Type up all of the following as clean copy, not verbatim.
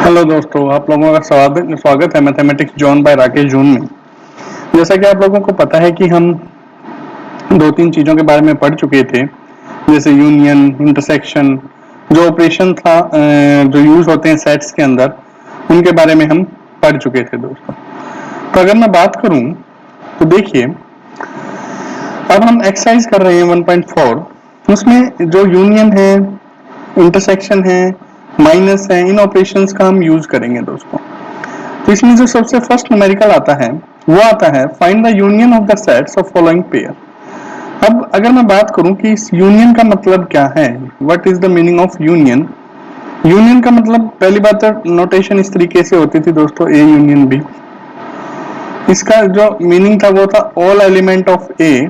Hello दोस्तों, आप लोगों का स्वागत है मैथमेटिक्स जॉन बाय राकेश जून में। जैसा कि आप लोगों को पता है कि हम दो तीन चीज़ों के बारे में पढ़ चुके थे, जैसे यूनियन, इंटरसेक्शन, जो ऑपरेशन था जो यूज होते हैं सेट्स के अंदर, उनके बारे में हम पढ़ चुके थे दोस्तों। तो अगर मैं बात करूं तो देखिए, अब हम एक्सरसाइज कर रहे हैं 1.4। उसमें जो यूनियन है, इंटरसेक्शन है, माइनस है, इन ऑपरेशंस का हम यूज करेंगे दोस्तों। तो इसमें जो सबसे फर्स्ट न्यूमेरिकल आता है वो आता है find the union of the sets of following pair. अब अगर मैं बात करूं कि इस यूनियन का मतलब क्या है, what is the meaning of union. Union का मतलब पहली बात तो नोटेशन इस तरीके से होती थी दोस्तों, ए यूनियन बी। इसका जो मीनिंग था वो था all element of A,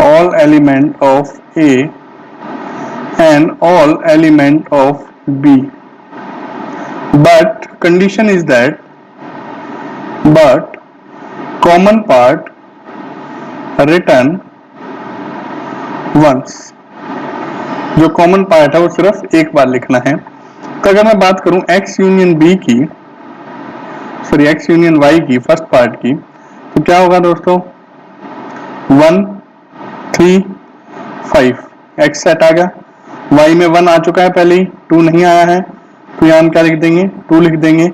all element of A and all element of B, but condition is that but common part written once। जो कॉमन पार्ट है वो सिर्फ एक बार लिखना है। तो अगर मैं बात करूं x यूनियन b की, सॉरी x यूनियन y की फर्स्ट पार्ट की, तो क्या होगा दोस्तों, 1 3 5 x सेट आ गया, y में 1 आ चुका है पहले ही, 2 नहीं आया है, तो यहाँ हम क्या लिख देंगे, 2 लिख देंगे,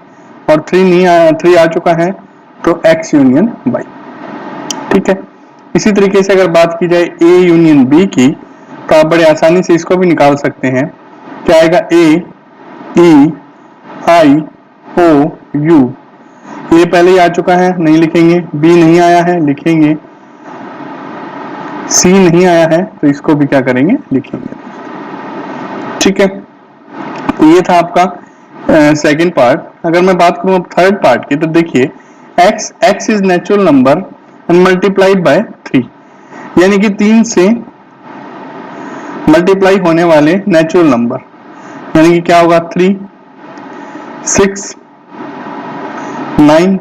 और 3 नहीं आया, 3 आ चुका है, तो x यूनियन y। ठीक है। इसी तरीके से अगर बात की जाए a यूनियन b की, तो आप बड़े आसानी से इसको भी निकाल सकते हैं। क्या आएगा, a e i o u, a पहले ही आ चुका है, नहीं लिखेंगे, b नहीं आया है, लिखेंगे, सी नहीं आया है, तो इसको भी क्या करेंगे, लिखेंगे। ठीक है, तो ये था आपका सेकंड पार्ट। अगर मैं बात करूं अब थर्ड पार्ट की, तो देखिए x is natural number and multiplied by 3, यानी कि 3 से मल्टीप्लाई होने वाले नेचुरल नंबर, यानी कि क्या होगा, 3 6 9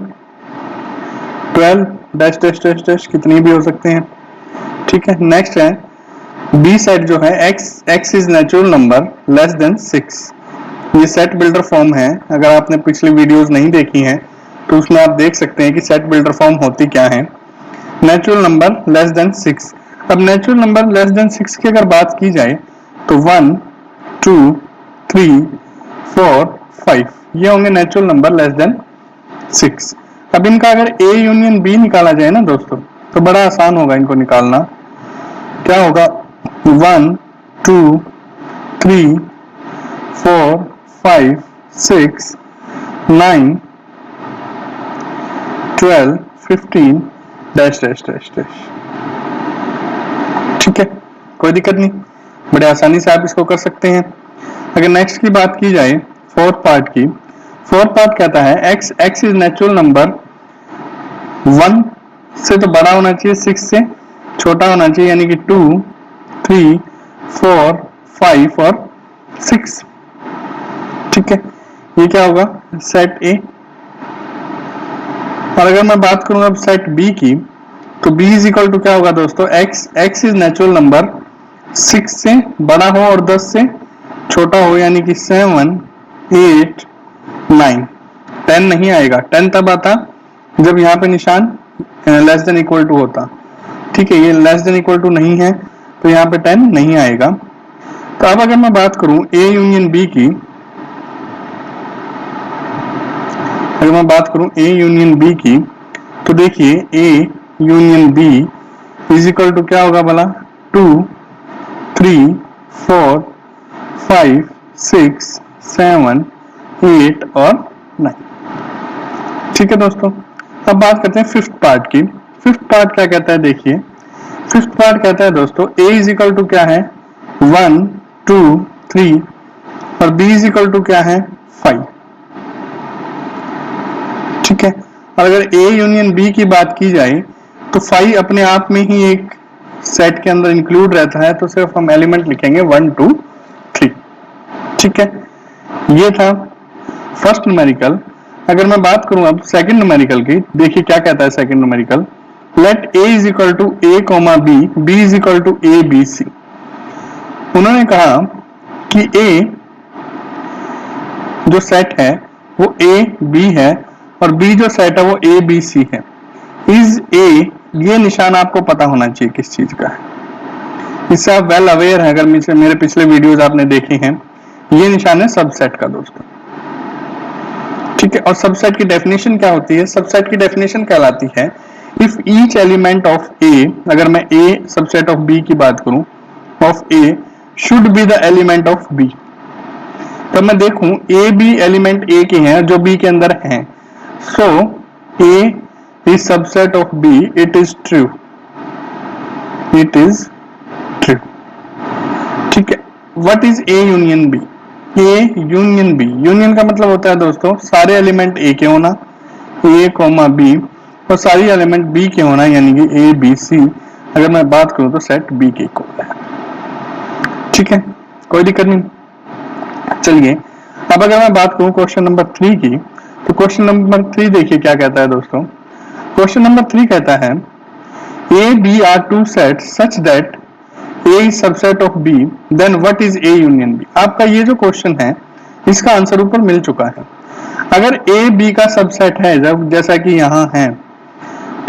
12 डैश डैश डैश डैश, कितनी भी हो सकते हैं। ठीक है, नेक्स्ट है बी सेट जो है x is natural number less than 6। ये सेट बिल्डर फॉर्म है, अगर आपने पिछली वीडियोस नहीं देखी हैं तो उसमें आप देख सकते हैं कि सेट बिल्डर फॉर्म होती क्या है। Natural number less than 6। अब नेचुरल नंबर लेस देन 6 की अगर बात की जाए तो 1 2 3 4 5 ये होंगे नेचुरल नंबर लेस देन 6। अब इनका अगर a यूनियन b निकाला जाए ना दोस्तों, तो बड़ा आसान होगा इनको निकालना। क्या होगा, 1 2 3 4 5 6 9 12 15 डैश डैश डैश डैश। ठीक है, कोई दिक्कत नहीं, बड़े आसानी से आप इसको कर सकते हैं। अगर नेक्स्ट की बात की जाए फोर्थ पार्ट की, फोर्थ पार्ट कहता है x इज नेचुरल नंबर 1 से तो बड़ा होना चाहिए, 6 से छोटा होना चाहिए, यानी कि 2 3 4 5 और 6। ठीक है, ये क्या होगा, सेट ए। और अगर मैं बात करूं अब सेट बी की, तो b इज इक्वल टू क्या होगा दोस्तों, x इज नेचुरल नंबर 6 से बड़ा हो और 10 से छोटा हो, यानी कि 7 8 9। 10 नहीं आएगा, 10 तब आता जब यहाँ पे निशान लेस देन इक्वल टू होता। ठीक है, ये लेस देन इक्वल टू नहीं है, तो यहाँ पे 10 नहीं आएगा। तो अब अगर मैं बात करूं a यूनियन b की, अगर मैं बात करूं a यूनियन b की, तो देखिए a union b is equal to क्या होगा भला, 2 3 4 5 6 7 8 और 9। ठीक है दोस्तों, अब बात करते हैं फिफ्थ पार्ट की। फिफ्थ पार्ट क्या कहता है, देखिए फिफ्थ पार्ट कहता है दोस्तों a इज इक्वल टू क्या है, 1 2 3 और b इज इक्वल टू क्या है, 5। ठीक है, और अगर a यूनियन b की बात की जाए तो 5 अपने आप में ही एक सेट के अंदर इंक्लूड रहता है, तो सिर्फ हम एलिमेंट लिखेंगे 1 2 3। ठीक है, ये था फर्स्ट न्यूमेरिकल। अगर मैं बात करूं अब सेकंड न्यूमेरिकल की, देखिए क्या कहता है second numerical, let a is equal to a comma b, b is equal to a b c। उन्होंने कहा कि a जो सेट है वो ए बी है और बी जो सेट है वो ए बी सी है। इज ए, ये निशान आपको पता होना चाहिए किस चीज का है, इससे आप वेल अवेयर हैं। अगर मेरे पिछले वीडियोस आपने देखे हैं, ये निशान है सबसेट का दोस्तों, ठीक है। और सबसेट की डेफिनेशन क्या होती है? सबसेट की डेफिनेशन कहलाती है if each element of A, अगर मैं ए सबसेट ऑफ बी की बात करूं, of A should be the element of B. तो मैं देखूं ए बी एलिमेंट ए के हैं जो बी के अंदर हैं, so A is subset of B, it is true, it is true, ठीक है। What is A union B? A union B, union का मतलब होता है दोस्तों सारे एलिमेंट ए के होना, ए कॉमा बी, और सारी एलिमेंट बी के होना, यानी कि ए बी सी। अगर मैं बात करूं तो सेट बी के इक्वल है, ठीक है, कोई दिक्कत नहीं। चलिए अब अगर मैं बात करूं क्वेश्चन नंबर 3 की, तो क्वेश्चन नंबर 3 देखिए क्या कहता है दोस्तों। क्वेश्चन नंबर 3 कहता है A B are two set such that A is subset of B, then what is A union B. आपका ये जो क्वेश्चन है इसका आंसर ऊपर मिल चुका है। अगर ए बी का सबसेट है, जब जैसा कि यहाँ है,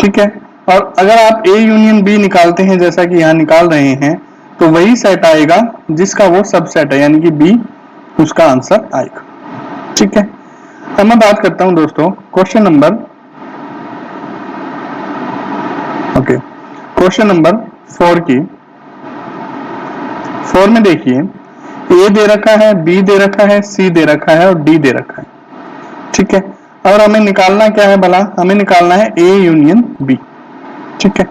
ठीक है, और अगर आप ए यूनियन बी निकालते हैं जैसा कि यहाँ निकाल रहे हैं, तो वही सेट आएगा जिसका वो सबसेट है, यानी कि बी उसका आंसर आएगा, ठीक है। अब मैं बात करता हूं दोस्तों question number, okay, question number 4 की। 4 में देखिए ए दे रखा है, बी दे रखा है, सी दे रखा है और डी दे रखा है, ठीक है। और हमें निकालना क्या है भला? हमें निकालना है ए यूनियन बी, ठीक है।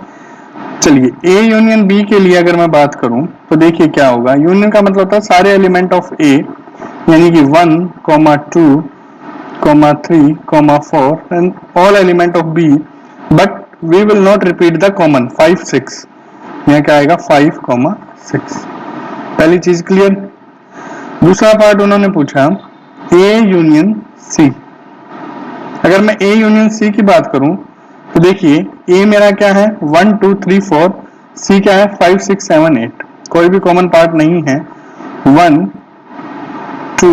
चलिए ए यूनियन बी के लिए अगर मैं बात करूं तो देखिए क्या होगा। यूनियन का मतलब होता है सारे एलिमेंट ऑफ ए, यानी कि 1, 2, 3, 4 and all element of B, but we will not repeat the common 5, 6। यहाँ क्या आएगा 5, 6। पहली चीज क्लियर। दूसरा पार्ट उन्होंने पूछा ए यूनियन सी। अगर मैं ए यूनियन सी की बात करूं तो देखिए ए मेरा क्या है 1, 2, 3, 4, सी क्या है 5, 6, 7, 8, कोई भी कॉमन पार्ट नहीं है। 1, 2,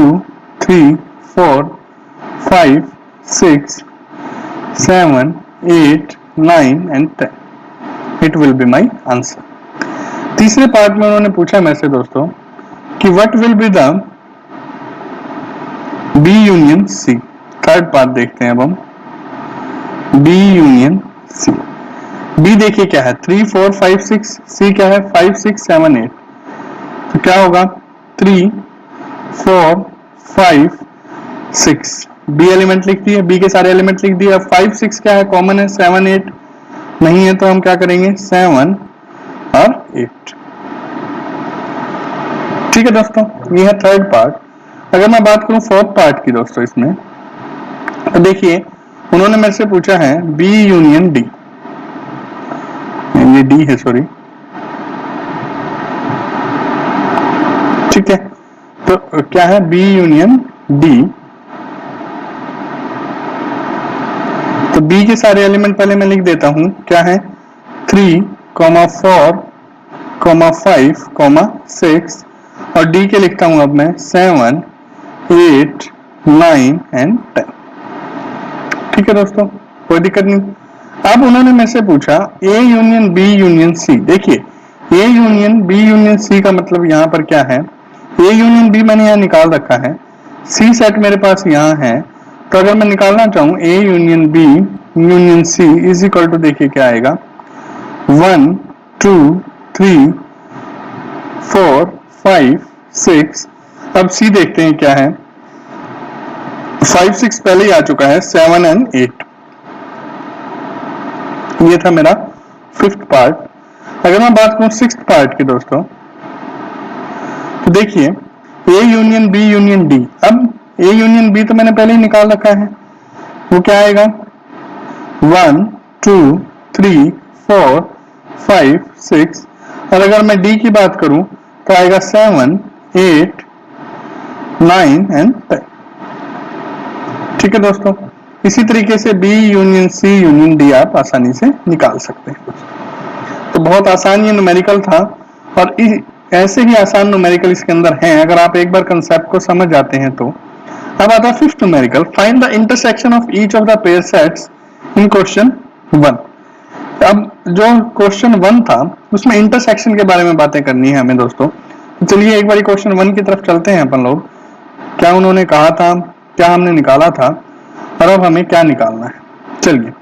3, 4, 5, 6, 7, 8, 9 and 10, it will be my answer। तीसरे पार्ट में उन्होंने पूछा मेरे से दोस्तों कि what will be the B union C. Third part देखते हैं अब हम, बी यूनियन सी। बी देखिए क्या है 3, 4, 5, 6, सी क्या है 5, 6, 7, 8, तो क्या होगा 3, 4, 5, 6। बी एलिमेंट लिख दिए, बी के सारे एलिमेंट लिख दिए। अब 5, 6 क्या है कॉमन है, 7, 8 नहीं है, तो हम क्या करेंगे 7 और 8, ठीक है दोस्तों। ये है थर्ड पार्ट। अगर मैं बात करूं फोर्थ पार्ट की दोस्तों इसमें, तो देखिए उन्होंने मेरे से पूछा है बी यूनियन डी, ये डी है सॉरी, ठीक है। तो क्या है बी यूनियन डी, तो बी के सारे एलिमेंट पहले मैं लिख देता हूं, क्या है 3, 4, 5, 6, और डी के लिखता हूं अब मैं 7, 8, 9 एंड 10, ठीक है दोस्तों, कोई दिक्कत नहीं। अब उन्होंने मेरे से पूछा A union B union C. देखिए A union B union C का मतलब यहाँ पर क्या है, ए यूनियन बी मैंने यहाँ निकाल रखा है, सी सेट मेरे पास यहाँ है, तो अगर मैं निकालना चाहूँ A union B union C is equal to, देखिए क्या आएगा 1, 2, 3, 4, 5, 6। अब सी देखते हैं क्या है, 5, 6 पहले ही आ चुका है, 7 एंड 8। ये था मेरा फिफ्थ पार्ट। अगर मैं बात करूं सिक्स्थ पार्ट की दोस्तों, तो देखिए A union B union D. अब ए यूनियन बी तो मैंने पहले ही निकाल रखा है, वो क्या आएगा 1, 2, 3, 4, 5, 6। और अगर मैं डी की बात करूं तो आएगा 7, 8, 9 एंड 10, ठीक है दोस्तों। इसी तरीके से B union C union D आप आसानी से निकाल सकते हैं। तो बहुत आसान ये न्यूमेरिकल था, और ऐसे ही आसान न्यूमेरिकल इसके अंदर हैं। अगर आप एक बार कंसेप्ट को समझ जाते हैं तो अब आता है fifth numerical, find the intersection of each of the pair sets in question 1। अब जो क्वेश्चन 1 था उसमें इंटरसेक्शन के बारे में बातें करनी है हमें दोस्तों। तो चलिए एक बार क्वेश्चन 1 की तरफ चलते हैं अपन लोग, क्या उन्होंने कहा था, क्या हमने निकाला था और अब हमें क्या निकालना है। चलिए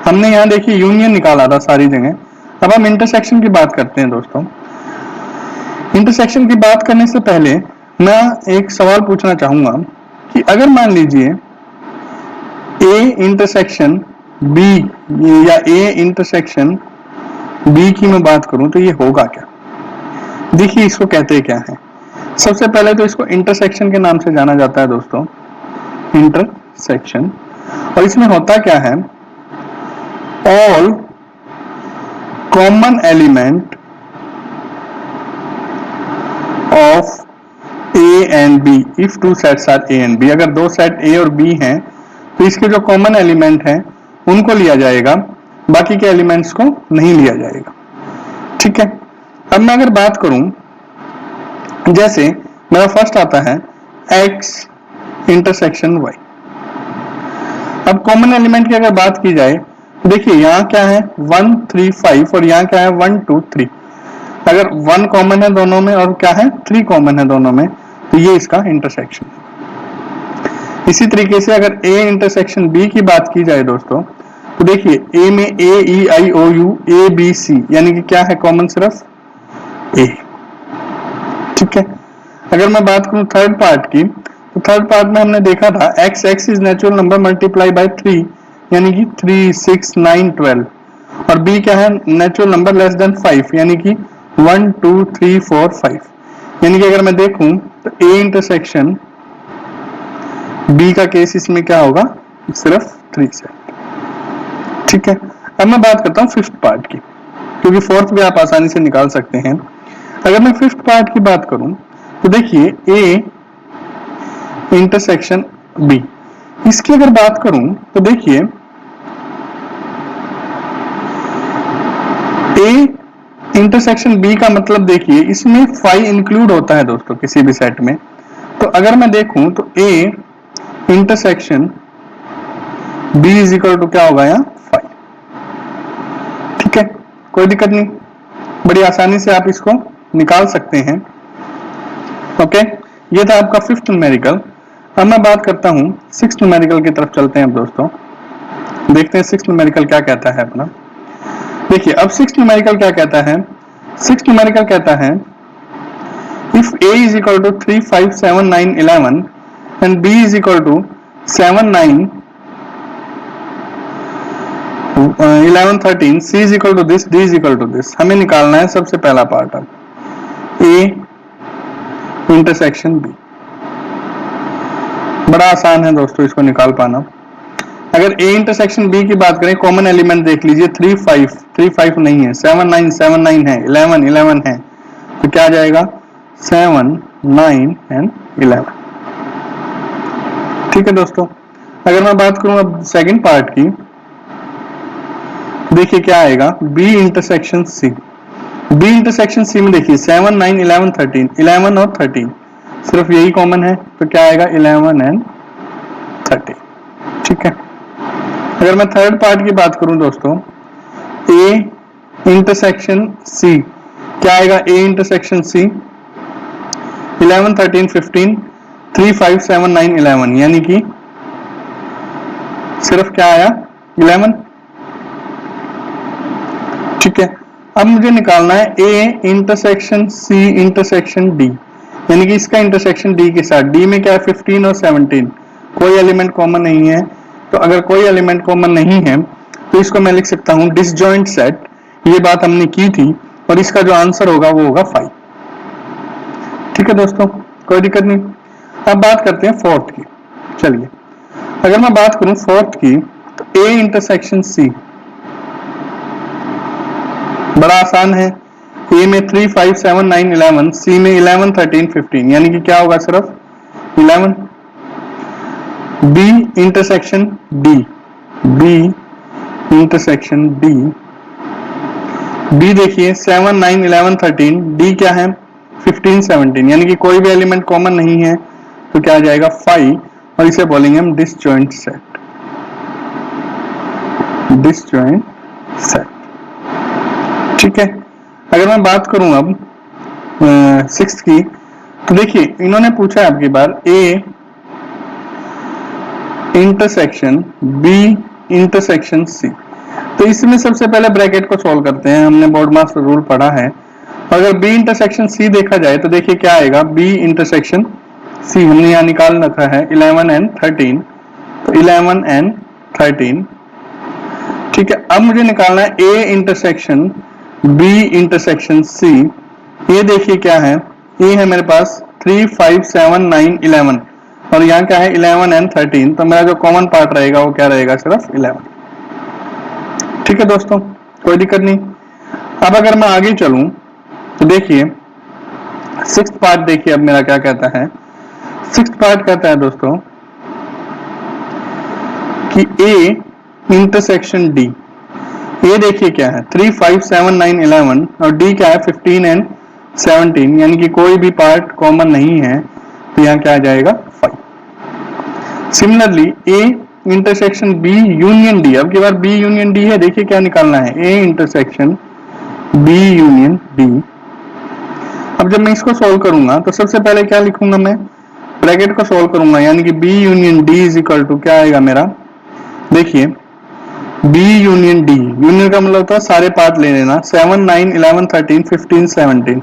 हमने यहाँ देखिए यूनियन निकाला था सारी जगह, अब हम इंटरसेक्शन की बात करते हैं दोस्तों। इंटरसेक्शन की बात करने से पहले मैं एक सवाल पूछना चाहूंगा कि अगर मान लीजिए ए इंटरसेक्शन बी या ए इंटरसेक्शन बी की मैं बात करूं तो ये होगा क्या। देखिए इसको कहते हैं क्या है, सबसे पहले तो इसको इंटरसेक्शन के नाम से जाना जाता है दोस्तों, इंटरसेक्शन। और इसमें होता क्या है, all common element of A and B if two sets are A and B. अगर दो सेट ए और बी हैं तो इसके जो कॉमन एलिमेंट हैं उनको लिया जाएगा, बाकी के एलिमेंट्स को नहीं लिया जाएगा। ठीक है, अब मैं अगर बात करूं, जैसे मेरा फर्स्ट आता है x इंटरसेक्शन y। अब कॉमन एलिमेंट की अगर बात की जाए तो देखिए यहाँ क्या है 1 3 5 और यहाँ क्या है 1 2 3। अगर 1 कॉमन है दोनों में और क्या है 3 कॉमन है दोनों में, तो ये इसका इंटरसेक्शन। इसी तरीके से अगर a इंटरसेक्शन b की बात की जाए दोस्तों, तो देखिए a में a e i o u a b c, यानी कि क्या है कॉमन सिर्फ a। ठीक है, अगर मैं बात करूं थर्ड पार्ट की, तो थर्ड पार्ट में हमने देखा था x is natural number multiply by 3, यानी कि 3 6 9 12, और b क्या है नेचुरल नंबर लेस देन 5, यानी कि 1 2 3 4 5। यानी कि अगर मैं देखूं तो a इंटरसेक्शन b का केस इसमें क्या होगा, सिर्फ 3 सेट। ठीक है, अब मैं बात करता हूं फिफ्थ पार्ट की, क्योंकि फोर्थ भी आप आसानी से निकाल सकते हैं। अगर मैं फिफ्थ पार्ट की बात करूं तो देखिए a इंटरसेक्शन b, इसकी अगर बात करूं तो देखिए a इंटरसेक्शन b का मतलब देखिए इसमें 5 इंक्लूड होता है दोस्तों किसी भी सेट में। तो अगर मैं देखूं तो a intersection b is equal to क्या होगा यहाँ 5। ठीक है, कोई दिक्कत नहीं, बड़ी आसानी से आप इसको निकाल सकते हैं। ओके, ये था आपका फिफ्थ न्यूमेरिकल। अब मैं बात करता हूं सिक्स्थ न्यूमेरिकल की तरफ चलते हैं अब दोस्तों, देखते हैं सिक्स्थ न्यूमेरिकल क्या कहता है अपना। देखिए अब सिक्स्थ न्यूमेरिकल क्या कहता है, सिक्स्थ न्यूमेरिकल कहता है if a is equal to 3 5 7 9 11 and b is equal to 7 9 11 13, c is equal to this, d is equal to this. हमें निकालना है सबसे पहला पार्ट अब a इंटरसेक्शन b। बड़ा आसान है दोस्तों इसको निकाल पाना। अगर a इंटरसेक्शन b की बात करें, कॉमन एलिमेंट देख लीजिए 3 5 3 5 नहीं है, 7 9 7 9 है, 11 11 है, तो क्या आ जाएगा 7 9 एंड 11। ठीक है दोस्तों, अगर मैं बात करूं अब सेकंड पार्ट की, देखिए क्या आएगा b intersection c। b intersection c में देखिए 7 9 11 13, 11 और 13 सिर्फ यही कॉमन है, तो क्या आएगा 11 एंड 13। ठीक है, अगर मैं थर्ड पार्ट की बात करूं दोस्तों, a इंटरसेक्शन c, क्या आएगा a इंटरसेक्शन c 11 13 15 3 5 7 9 11, यानी कि सिर्फ क्या आया 11। ठीक है, अब मुझे निकालना है a intersection c intersection d, यानी कि इसका इंटरसेक्शन d के साथ। d में क्या है 15 और 17, कोई एलिमेंट कॉमन नहीं है, तो अगर कोई एलिमेंट कॉमन नहीं है तो इसको मैं लिख सकता हूं डिसजॉइंट सेट। ये बात हमने की थी और इसका जो आंसर होगा वो होगा 5। ठीक है दोस्तों, कोई दिक्कत नहीं। अब बात करते हैं फोर्थ की। चलिए अगर मैं बात करूं फोर्थ की, तो a इंटरसेक्शन c बड़ा आसान है। a में 3 5 7 9 11, c में 11 13 15, यानी कि क्या होगा सिर्फ 11। b intersection d, b intersection d, b देखिए 7 9 11 13, d क्या है 15 17, यानी कि कोई भी एलिमेंट कॉमन नहीं है, तो क्या आ जाएगा 5। और इसे बोलेंगे हम डिसजॉइंट सेट, डिसजॉइंट सेट। ठीक है, अगर मैं बात करूं अब 6th की, तो देखिए इन्होंने पूछा है आपकी बार A intersection B intersection C. तो इसमें सबसे पहले ब्रैकेट को सॉल्व करते हैं, हमने बोर्ड मास्टर रूल पढ़ा है। अगर बी इंटरसेक्शन सी देखा जाए तो देखिए क्या आएगा, बी इंटरसेक्शन सी हमने यहाँ निकाल रखा है 11 and 13, तो 11 and 13। ठीक है, अब मुझे निकालना है A intersection B intersection C. ये देखिए क्या है, ये है मेरे पास 3 5 7 9 11 और यहाँ क्या है 11 and 13, तो मेरा जो कॉमन पार्ट रहेगा वो क्या रहेगा, सिर्फ 11। ठीक है दोस्तों, कोई दिक्कत नहीं। अब अगर मैं आगे चलूं तो देखिए 6th पार्ट देखिए अब मेरा क्या कहता है। 6th पार्ट कहता है दोस्तों कि ए इंटरसेक्शन डी, ये देखिए क्या है 3 5 7 9 11 और डी क्या है 15 and 17, यानी कि कोई भी पार्ट कॉमन नहीं है, तो यहाँ क्या आ जाएगा 5। Similarly A intersection B union D, अब की बार बी यूनियन डी है, देखिए क्या निकालना है, A intersection B union D. अब जब मैं इसको सोल्व करूंगा तो सबसे पहले क्या लिखूंगा, मैं ब्रैकेट को सोल्व करूंगा, यानी कि B union D is equal to क्या आएगा मेरा, देखिए बी यूनियन डी, यूनियन का मतलब होता है सारे पार्ट ले लेना, 7 9 11 13 15 17,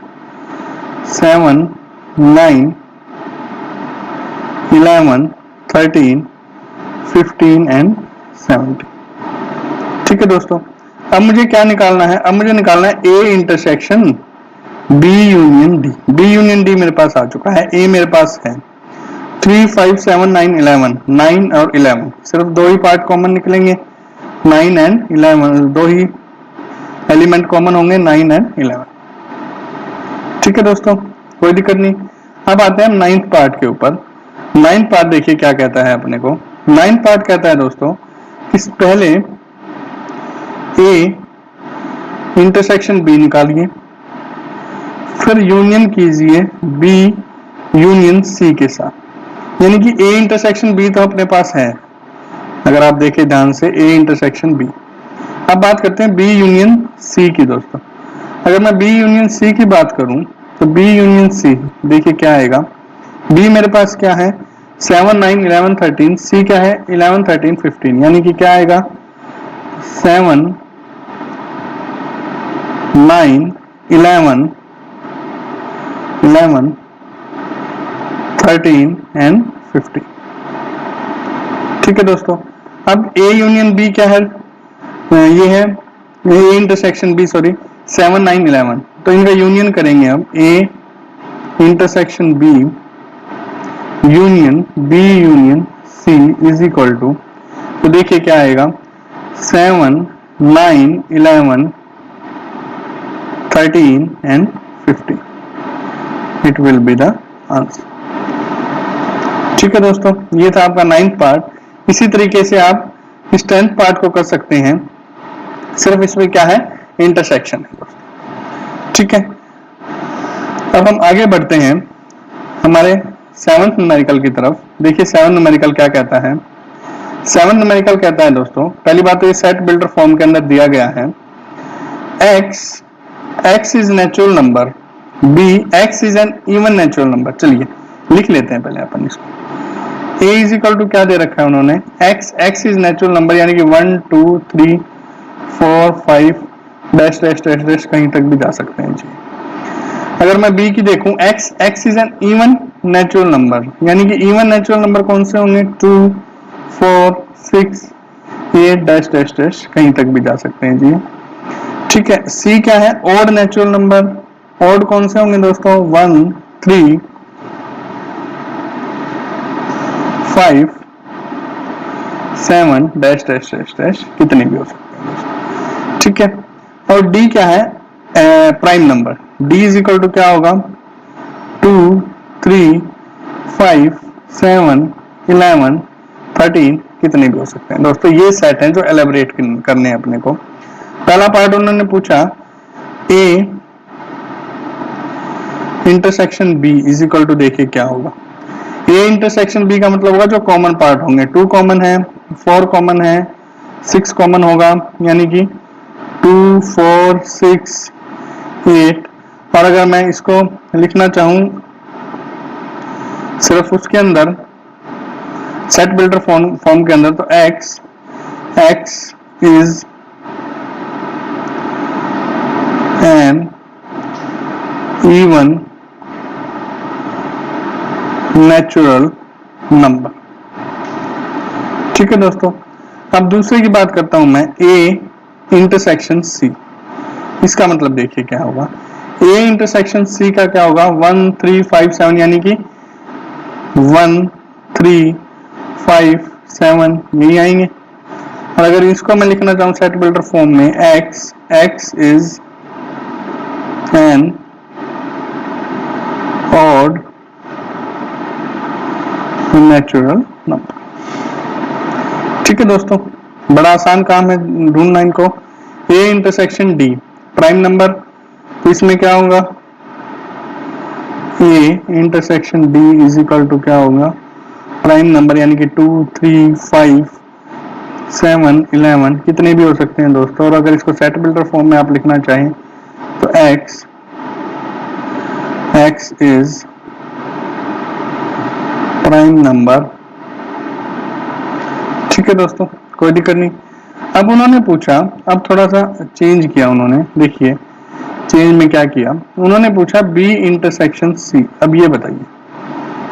7 9 11 13 15 and 17। ठीक है दोस्तों, अब मुझे क्या निकालना है, अब मुझे निकालना है A intersection B union D. B union D मेरे पास आ चुका है, ए मेरे पास है 3 5 7 9 11, 9 और 11 सिर्फ दो ही पार्ट कॉमन निकलेंगे, 9 and 11 दो ही एलिमेंट कॉमन होंगे, 9 and 11। ठीक है दोस्तों, कोई दिक्कत नहीं। अब आते हैं 9th पार्ट के ऊपर। 9th पार्ट देखिए क्या कहता है अपने को, 9th पार्ट कहता है दोस्तों इस पहले ए इंटरसेक्शन बी निकालिए, फिर यूनियन कीजिए बी यूनियन सी के साथ, यानी कि ए इंटरसेक्शन बी तो अपने पास है, अगर आप देखें ध्यान से ए इंटरसेक्शन बी। अब बात करते हैं बी यूनियन सी की दोस्तों। अगर मैं बी यूनियन सी की बात करूं तो बी यूनियन सी देखिए क्या आएगा, बी मेरे पास क्या है 7 9 11 13, सी क्या है 11 13 15, यानी कि क्या आएगा 7 9 11 11 13 and 15। ठीक है दोस्तों, अब ए यूनियन बी क्या है, ये है ए इंटरसेक्शन बी, सॉरी 7 9 11, तो इनका यूनियन करेंगे अब, A intersection B union B union C is equal to, तो देखिए क्या आएगा 7 9 11 13 and 15, it will be the answer. ठीक है दोस्तों, ये था आपका 9th पार्ट। इसी तरीके से आप इस 10th पार्ट को कर सकते हैं, सिर्फ इसमें क्या है इंटरसेक्शन है दोस्तों। ठीक है, अब हम आगे बढ़ते हैं हमारे 7th न्यूमेरिकल की तरफ। देखिए 7th न्यूमेरिकल क्या कहता है। 7th न्यूमेरिकल कहता है दोस्तों, पहली बात तो ये सेट बिल्डर फॉर्म के अंदर दिया गया है, x is natural number, b x is an even natural number. चलिए लिख लेते हैं पहले अपन इसको। a इज इक्वल टू क्या दे रखा है उन्होंने, x इज नेचुरल नंबर, यानी कि 1 2 3 4 5 डैश डैश डैश डैश कहीं तक भी जा सकते हैं जी। अगर मैं b की देखूं, x is an even natural number, यानी कि इवन नेचुरल नंबर कौन से होंगे 2 4 6 8 डैश डैश डैश कहीं तक भी जा सकते हैं जी। ठीक है, c क्या है ऑड नेचुरल नंबर, ऑड कौन से होंगे दोस्तों 1 3 5 7 डैश डैश डैश डैश कितने भी हो सकते हैं दोस्तों। ठीक है, और d क्या है prime number, d is equal to क्या होगा 2 3 5 7 11 13 कितने भी हो सकते हैं दोस्तों। ये सेट है जो एलेबरेट करने हैं अपने को। पहला पार्ट उन्होंने पूछा a intersection b is equal to, देखिए क्या होगा ए इंटरसेक्शन बी का मतलब होगा जो कॉमन पार्ट होंगे, 2 कॉमन है, 4 कॉमन है, 6 कॉमन होगा, यानी कि 2 4 6 8। और अगर मैं इसको लिखना चाहूं सिर्फ उसके अंदर सेट बिल्डर फॉर्म के अंदर, तो x is an even natural number. ठीक है दोस्तों, अब दूसरे की बात करता हूं मैं, a इंटरसेक्शन c। इसका मतलब देखिए क्या होगा, a इंटरसेक्शन c का क्या होगा, 1 3 5 7, यानी कि 1 3 5 7 यही आएंगे। और अगर इसको मैं लिखना चाहूं सेट बिल्डर फॉर्म में, x is an odd natural number. ठीक है दोस्तों, बड़ा आसान काम है ढूंढना इनको। a intersection d prime number, तो इसमें क्या होगा, a intersection d is equal to क्या होगा, प्राइम नंबर, यानी कि 2 3 5 7 11 कितने भी हो सकते हैं दोस्तों। और अगर इसको सेट बिल्डर फॉर्म में आप लिखना चाहें तो x इज प्राइम नंबर। ठीक है दोस्तों, कोई दिक्कत नहीं। अब उन्होंने पूछा, अब थोड़ा सा चेंज किया उन्होंने, देखिए चेंज में क्या किया, उन्होंने पूछा b इंटरसेक्शन c। अब ये बताइए,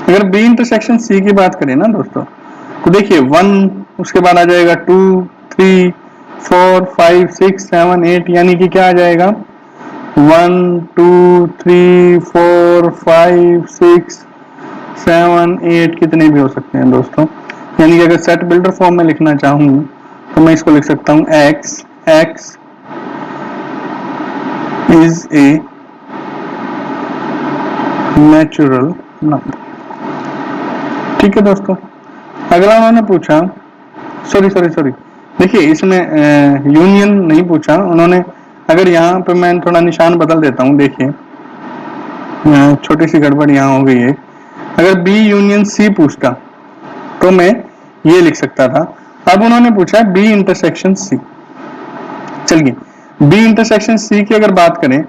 अगर b इंटरसेक्शन c की बात करें ना दोस्तों, तो देखिए 1, उसके बाद आ जाएगा 2 3 4 5 6 7 8, यानी कि क्या आ जाएगा, 1 2 3 4 5 6 7 8 कितने भी हो सकते हैं दोस्तों। यानी कि अगर सेट बिल्डर फॉर्म में लिखना चाहूं तो मैं इसको लिख सकता हूं, x is a natural number. ठीक है दोस्तों, अगला उन्होंने पूछा, सॉरी देखिए इसमें यूनियन नहीं पूछा उन्होंने। अगर यहाँ पे मैं थोड़ा निशान बदल देता हूँ, देखिए छोटी सी गड़बड़ यहाँ हो गई है। अगर b यूनियन c पूछता तो मैं ये लिख सकता था। अब उन्होंने पूछा b इंटरसेक्शन c। चलिए b इंटरसेक्शन c की अगर बात करें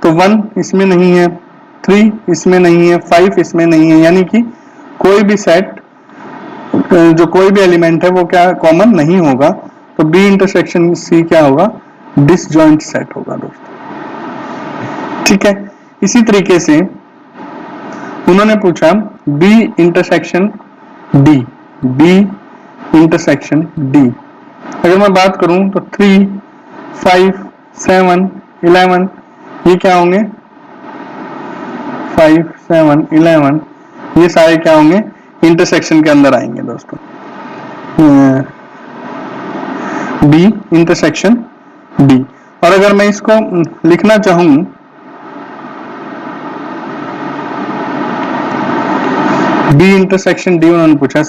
तो 1 इसमें नहीं है, 3 इसमें नहीं है, 5 इसमें नहीं है, यानी कि कोई भी सेट, जो कोई भी एलिमेंट है वो क्या कॉमन नहीं होगा। तो b इंटरसेक्शन c क्या होगा, डिसजॉइंट सेट होगा दोस्तों। ठीक है, इसी तरीके से उन्होंने पूछा b intersection d, b intersection d। अगर मैं बात करूं तो 3 5 7 11 ये क्या होंगे, 5 7 11 ये सारे क्या होंगे, इंटरसेक्शन के अंदर आएंगे दोस्तों, b इंटरसेक्शन d। और अगर मैं इसको लिखना चाहूं, b इंटरसेक्शन d उन्होंने पूछा,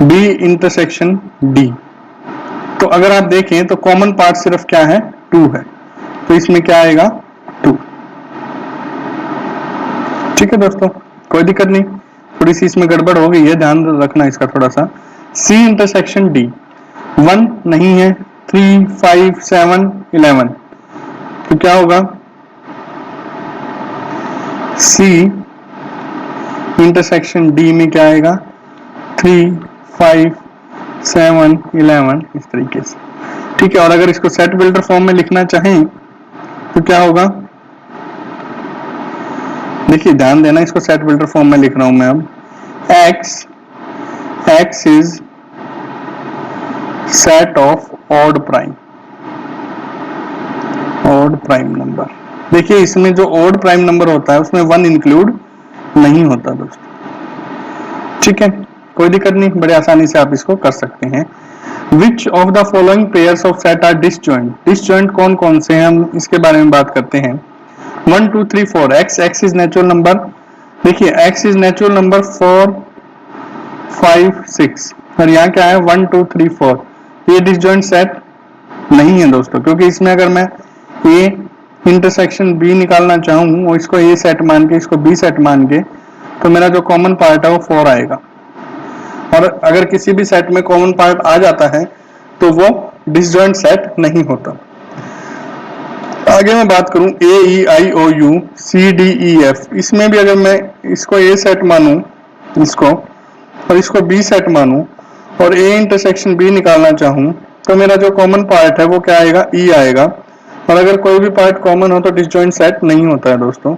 b इंटरसेक्शन d, तो अगर आप देखें तो कॉमन पार्ट सिर्फ क्या है, 2 है, तो इसमें क्या आएगा, 2। ठीक है दोस्तों, कोई दिक्कत नहीं, थोड़ी सी इसमें गड़बड़ हो गई है, ध्यान रखना इसका थोड़ा सा। c इंटरसेक्शन d 1 नहीं है, 3 5 7 11, तो क्या होगा, c इंटरसेक्शन d में क्या आएगा, 3 5 7 11 इस तरीके से। ठीक है, और अगर इसको सेट बिल्डर फॉर्म में लिखना चाहें तो क्या होगा, देखिए ध्यान देना, इसको सेट बिल्डर फॉर्म में लिख रहा हूं मैं। अब x is set of odd prime number. देखिए इसमें जो ऑड प्राइम नंबर होता है उसमें 1 इंक्लूड नहीं होता दोस्तों। ठीक है, कोई दिक्कत नहीं, बड़े आसानी से आप इसको कर सकते हैं। Which of the following pairs of set are disjoint, disjoint कौन कौन से हैं, हम इसके बारे में बात करते हैं। 1 2 3 4 x इज नेचुरल नंबर, देखिए x इज नेचुरल नंबर 4 5 6, और यहाँ क्या है 1 2 3 4, ये डिसजॉइंट सेट नहीं है दोस्तों, क्योंकि इसमें अगर मैं a इंटरसेक्शन b निकालना चाहूँ और इसको a सेट मान के इसको b सेट मान के, तो मेरा जो कॉमन पार्ट है वो 4 आएगा। और अगर किसी भी सेट में कॉमन पार्ट आ जाता है तो वो डिसजॉइंट सेट नहीं होता। आगे मैं बात करूं A E I O U C D E F, इसमें भी अगर मैं इसको ए सेट मानूं इसको और इसको बी सेट मानूं और ए इंटरसेक्शन बी निकालना चाहूं तो मेरा जो कॉमन पार्ट है वो क्या आएगा, ई आएगा। और अगर कोई भी पार्ट कॉमन हो तो डिसजॉइंट सेट नहीं होता है दोस्तों।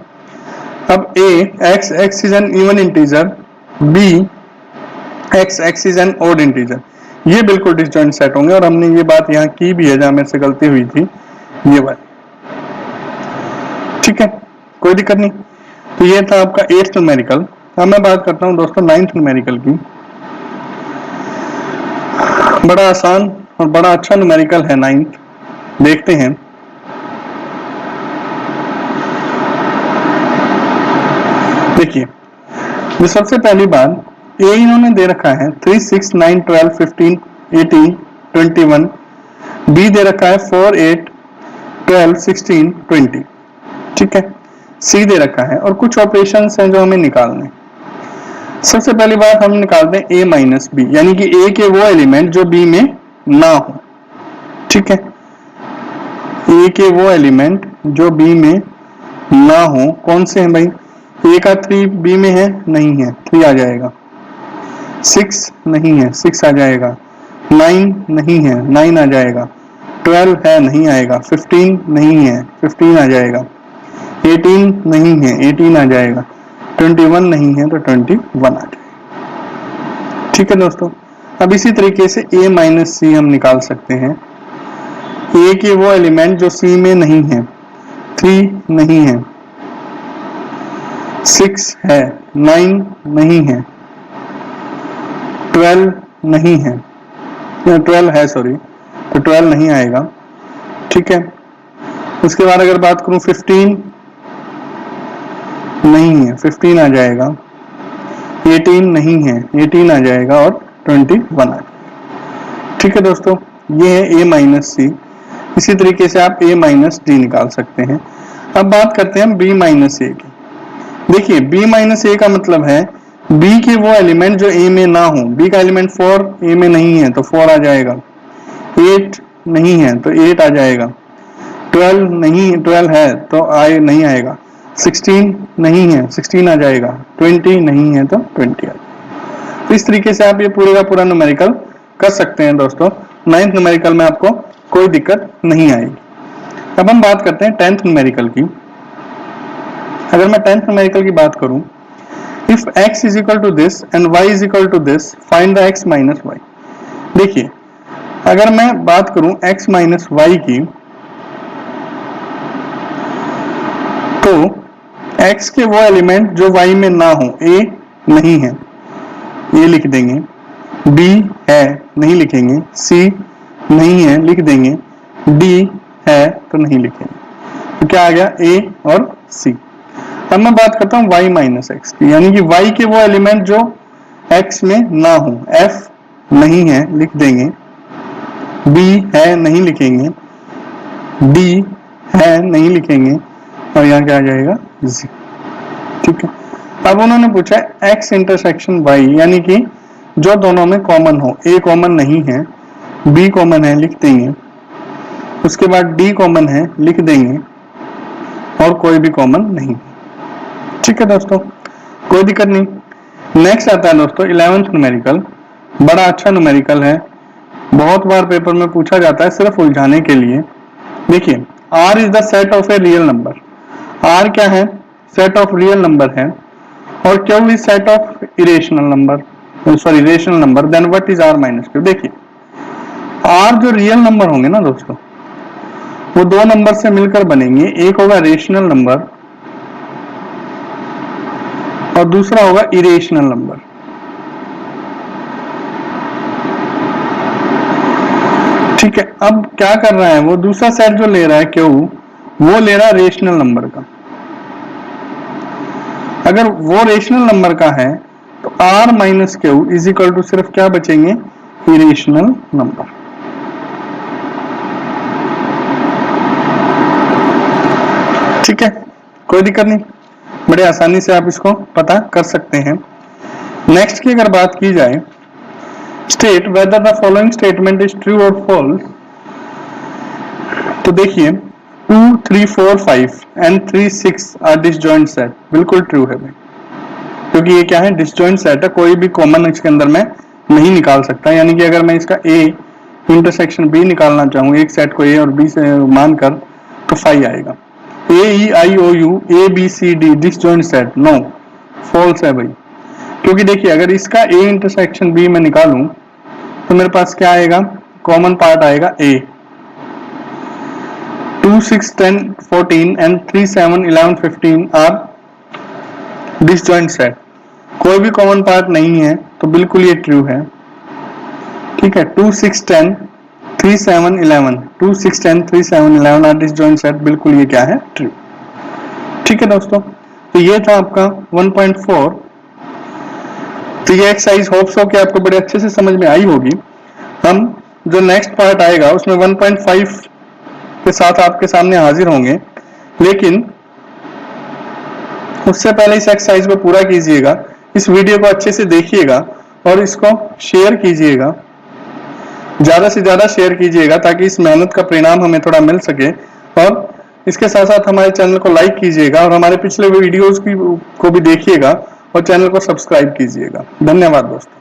अब A X is an even integer, B X is an odd integer, ये बिल्कुल डिसजॉइंट सेट होंगे। और हमने ये बात यहाँ की भी है जहां मेरे से गलती हुई थी, ये बात ठीक है, कोई दिक्कत नहीं। तो ये था आपका 8th न्यूमेरिकल। अब मैं बात करता हूं दोस्तों 9th न्यूमेरिकल की। बड़ा आसान और बड़ा अच्छा न्यूमेरिकल है 9th, देखते हैं। देखिए जो सबसे पहली बात, ए इन्होंने दे रखा है 3, 6, 9, 12, 15, 18, 21, बी दे रखा है 4, 8, 12, 16, 20, ठीक है। सी दे रखा है और कुछ ऑपरेशंस हैं जो हमें निकालने। सबसे पहली बात हम निकालते हैं ए माइनस बी, यानी कि ए के वो एलिमेंट जो बी में ना हो, ठीक है। ए के वो एलिमेंट जो बी में ना हो कौन से हैं भाई, ए का 3 बी में है, नहीं है, 3 आ जाएगा। 6 नहीं है, 6 आ जाएगा। 9 नहीं है, 9 आ जाएगा। 12 है, नहीं आएगा। 15 नहीं है, 15 आ जाएगा। 18 नहीं है, 18 आ जाएगा। 21 नहीं है तो 21 आ जाएगा, ठीक है दोस्तों। अब इसी तरीके से a माइनस सी हम निकाल सकते हैं। a के वो एलिमेंट जो c में नहीं है, 3 नहीं है, 6 है, 9 नहीं है, 12 नहीं है, 12 है सॉरी, तो 12 नहीं आएगा, ठीक है। उसके बाद अगर बात करूं 15 नहीं है, 15 आ जाएगा। 18 नहीं है, 18 आ जाएगा और 21 आ जाएगा, ठीक है दोस्तों। ये है a माइनस सी। इसी तरीके से आप a माइनस डी निकाल सकते हैं। अब बात करते हैं b माइनस ए की। देखिए b माइनस ए का मतलब है b के वो एलिमेंट जो a में ना हो। b का एलिमेंट 4 a में नहीं है तो 4 आ जाएगा। 8 नहीं है तो 8 आ जाएगा। 12 नहीं, 12 है तो नहीं आएगा। 16 नहीं है, 16 आ जाएगा। 20 नहीं है तो 20 आ जाएगा। तो इस तरीके से आप ये पूरे का पूरा न्यूमेरिकल कर सकते हैं दोस्तों। 9th न्यूमेरिकल में आपको कोई दिक्कत नहीं आएगी। अब हम बात करते हैं 10th न्यूमेरिकल की। अगर मैं 10th न्यूमेरिकल की बात करूं, if x is equal to this and y is equal to this, find the x minus y। देखिए अगर मैं बात करूं x माइनस y की, तो x के वो एलिमेंट जो y में ना हो, a नहीं है, ये लिख देंगे। b है, नहीं लिखेंगे। c नहीं है, लिख देंगे। d है तो नहीं लिखेंगे। तो क्या आ गया, a और c। अब मैं बात करता हूं y माइनस एक्स की, यानी कि y के वो एलिमेंट जो x में ना हो। f नहीं है, लिख देंगे। b है, नहीं लिखेंगे। d है, नहीं लिखेंगे और यहाँ क्या आ जाएगा, z, ठीक है। अब उन्होंने पूछा x इंटरसेक्शन y, यानी कि जो दोनों में कॉमन हो। a कॉमन नहीं है, b कॉमन है, लिख देंगे। उसके बाद d कॉमन है, लिख देंगे और कोई भी कॉमन नहीं, ठीक है दोस्तों, कोई दिक्कत नहीं। नेक्स्ट आता है दोस्तों 11th न्यूमेरिकल। बड़ा अच्छा न्यूमेरिकल है, बहुत बार पेपर में पूछा जाता है सिर्फ उलझाने के लिए। देखिए r is the set of a real number. r क्या है, सेट ऑफ रियल नंबर है। और q is set of irrational number, sorry rational number. Then what is r minus q। देखिए r जो रियल नंबर होंगे ना दोस्तों, वो दो नंबर से मिलकर बनेंगे। एक होगा रेशनल नंबर और दूसरा होगा इरेशनल नंबर, ठीक है। अब क्या कर रहा है वो, दूसरा सेट जो ले रहा है क्यू, वो ले रहा है रेशनल नंबर का। अगर वो रेशनल नंबर का है तो r minus Q is equal to सिर्फ क्या बचेंगे, इरेशनल नंबर, ठीक है, कोई दिक्कत नहीं। बड़े आसानी से आप इसको पता कर सकते हैं। नेक्स्ट की अगर बात की जाए, state whether the following statement is true और फॉल्स, तो देखिए 2, 3, 4, 5 एंड 3, 6 आर डिसजॉइंट सेट, बिल्कुल ट्रू है भाई, क्योंकि ये क्या है, डिसजॉइंट सेट है, कोई भी कॉमन इसके अंदर मैं नहीं निकाल सकता। यानी कि अगर मैं इसका ए इंटरसेक्शन बी निकालना चाहूँ, एक सेट को ए और बी से मानकर, तो 5 आएगा। A E I O U A B C D disjoint set, no, false है भाई, क्योंकि देखिए अगर इसका ए इंटरसेक्शन बी में निकालूं तो मेरे पास क्या आएगा, कॉमन पार्ट आएगा ए। 2, 6, 10, 14 एंड 3, 7, 11, 15 आर डिसजॉइंट सेट, कोई भी कॉमन पार्ट नहीं है, तो बिल्कुल ये ट्रू है। ठीक है, 2, 6, 10, 3, 7, 11, 2, 6, 10, 3, 7, 11 आर डिसजॉइंट सेट, बिल्कुल ये क्या है, ट्रू। ठीक है दोस्तों, तो ये था आपका 1.4। तो ये एक्सरसाइज होप्स हो कि आपको बड़े अच्छे से समझ में आई होगी। हम जो नेक्स्ट पार्ट आएगा उसमें 1.5 के साथ आपके सामने हाजिर होंगे, लेकिन उससे पहले इस एक्सरसाइज को पूरा कीजिएगा, इस वीडियो को अच्छे से देखिएगा और इसको शेयर कीजिएगा, ज्यादा से ज्यादा शेयर कीजिएगा, ताकि इस मेहनत का परिणाम हमें थोड़ा मिल सके। और इसके साथ साथ हमारे चैनल को लाइक कीजिएगा और हमारे पिछले वीडियोस को भी देखिएगा और चैनल को सब्सक्राइब कीजिएगा। धन्यवाद दोस्तों।